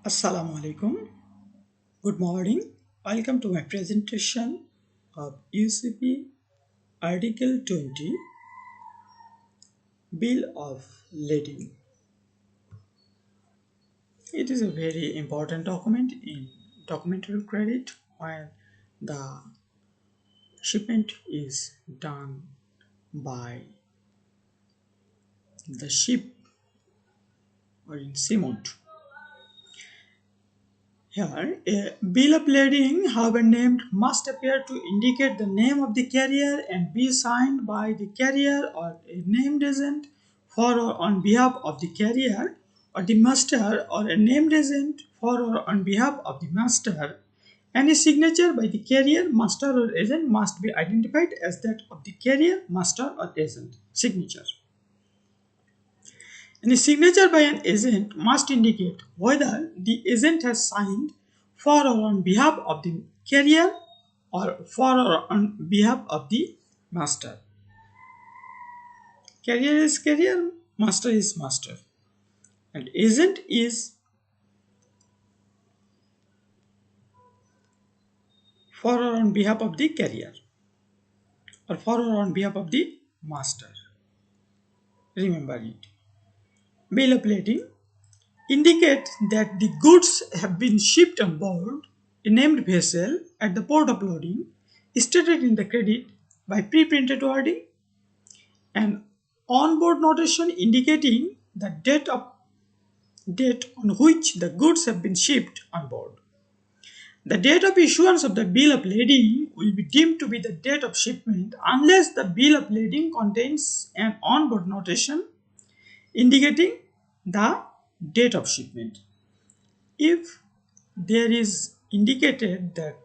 Assalamu alaikum. Good morning. Welcome to my presentation of UCP Article 20 Bill of Lading. It is a very important document in documentary credit when the shipment is done by the ship or in seamount. Here, a bill of lading, however named, must appear to indicate the name of the carrier and be signed by the carrier or a named agent for or on behalf of the carrier or the master or a named agent for or on behalf of the master. Any signature by the carrier, master or agent must be identified as that of the carrier, master or agent signature. And a signature by an agent must indicate whether the agent has signed for or on behalf of the carrier or for or on behalf of the master. Carrier is carrier, master is master. And agent is for or on behalf of the carrier or for or on behalf of the master. Remember it. Bill of lading indicate that the goods have been shipped on board a named vessel at the port of loading, stated in the credit by pre-printed wording, and on-board notation indicating the date on which the goods have been shipped on board. The date of issuance of the bill of lading will be deemed to be the date of shipment unless the bill of lading contains an on-board notation indicating the date of shipment. If there is indicated that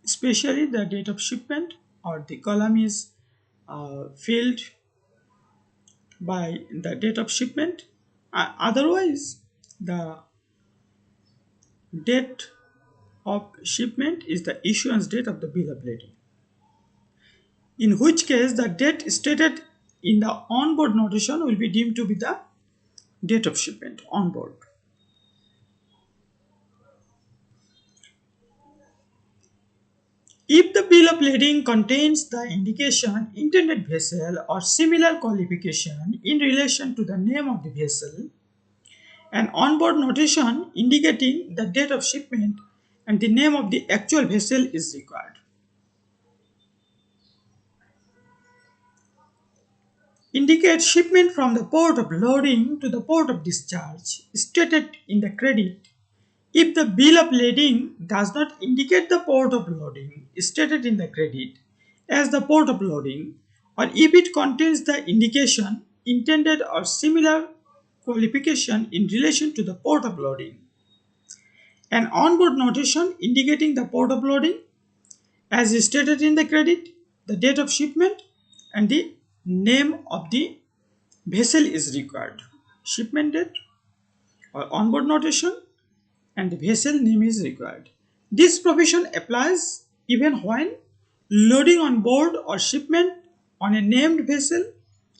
especially the date of shipment or the column is filled by the date of shipment, otherwise the date of shipment is the issuance date of the bill of lading, in which case the date stated in the onboard notation will be deemed to be the date of shipment on board. If the bill of lading contains the indication intended vessel or similar qualification in relation to the name of the vessel, an onboard notation indicating the date of shipment and the name of the actual vessel is required. Indicate shipment from the port of loading to the port of discharge stated in the credit. If the bill of lading does not indicate the port of loading stated in the credit as the port of loading, or if it contains the indication intended or similar qualification in relation to the port of loading, an onboard notation indicating the port of loading as stated in the credit, the date of shipment, and the name of the vessel is required. Shipment date or onboard notation and the vessel name is required. This provision applies even when loading on board or shipment on a named vessel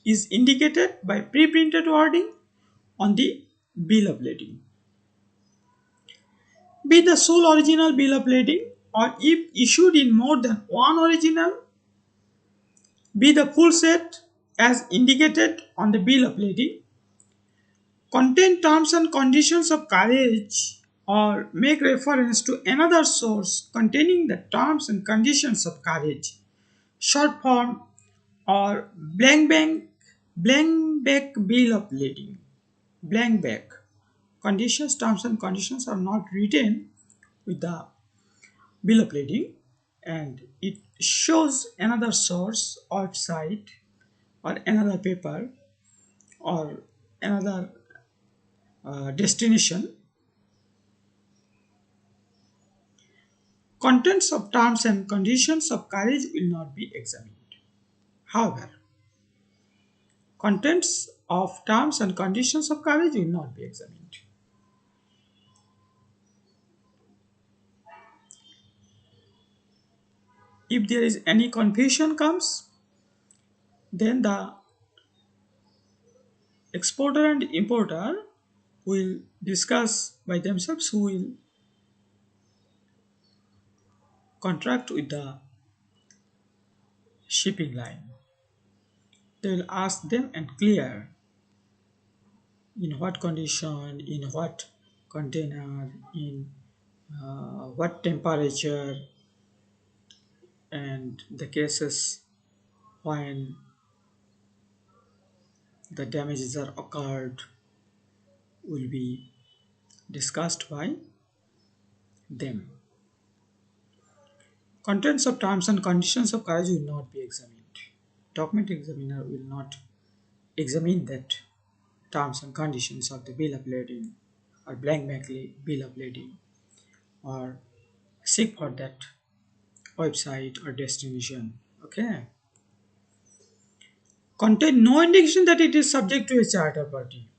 is indicated by pre-printed wording on the bill of lading. Be the sole original bill of lading or if issued in more than one original, be the full set as indicated on the bill of lading, contain terms and conditions of carriage or make reference to another source containing the terms and conditions of carriage, short form or blank back bill of lading. Blank back conditions, terms and conditions are not written with the bill of lading and it shows another source or site or another paper or another destination. Contents of terms and conditions of carriage will not be examined. However, contents of terms and conditions of carriage will not be examined. If there is any confusion comes, then the exporter and importer will discuss by themselves who will contract with the shipping line. They will ask them and clear in what condition, in what container, in what temperature, and the cases when the damages are occurred will be discussed by them. Contents of terms and conditions of carriage will not be examined. Document examiner will not examine that terms and conditions of the bill of lading or blank bill of lading or seek for that website or destination. Okay. Contain no indication that it is subject to a charter party.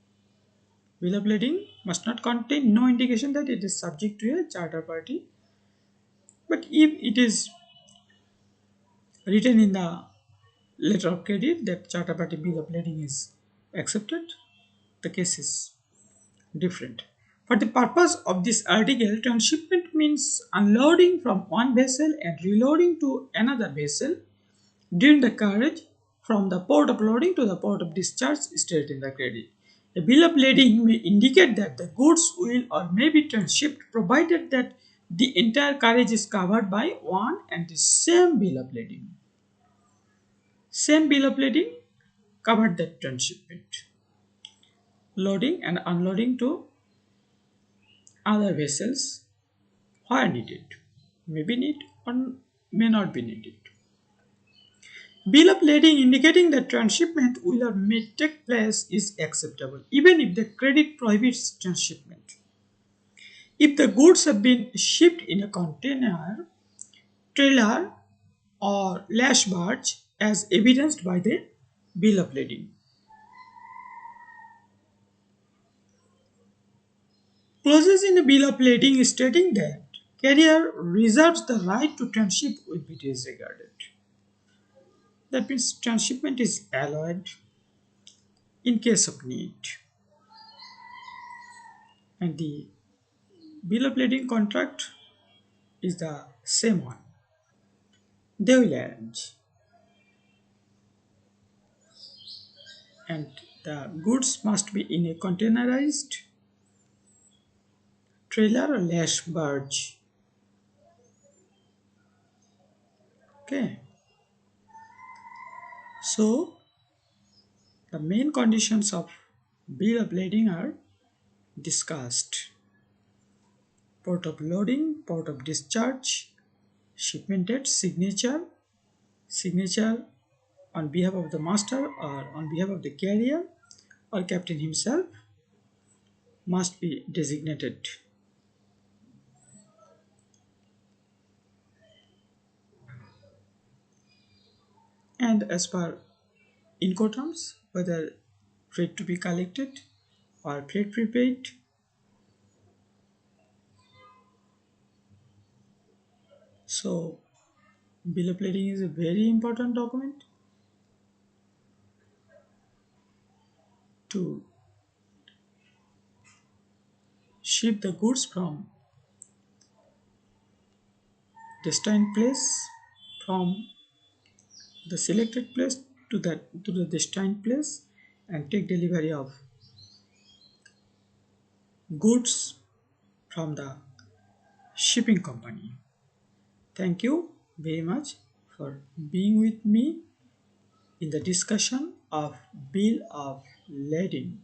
Bill of lading must not contain no indication that it is subject to a charter party. But if it is written in the letter of credit that charter party bill of lading is accepted, the case is different. For the purpose of this article, transshipment means unloading from one vessel and reloading to another vessel during the carriage from the port of loading to the port of discharge stated in the credit. A bill of lading may indicate that the goods will or may be transshipped provided that the entire carriage is covered by one and the same bill of lading. Same bill of lading covered that transshipment. Loading and unloading to other vessels where needed. May be needed or may not be needed. Bill of lading indicating that transshipment will or may take place is acceptable even if the credit prohibits transshipment. If the goods have been shipped in a container, trailer or lash barge as evidenced by the bill of lading. Clauses in the bill of lading stating that carrier reserves the right to transship will be disregarded. That means transshipment is allowed in case of need. And the bill of lading contract is the same one. They will arrange. And the goods must be in a containerized trailer or lash barge. Okay. So the main conditions of bill of lading are discussed. Port of loading, port of discharge, shipment date, signature on behalf of the master or on behalf of the carrier or captain himself must be designated. And as per Incoterms, whether freight to be collected or freight prepaid. So bill of lading is a very important document to ship the goods from destined place, from the selected place to the destined place, and take delivery of goods from the shipping company. Thank you very much for being with me in the discussion of bill of lading.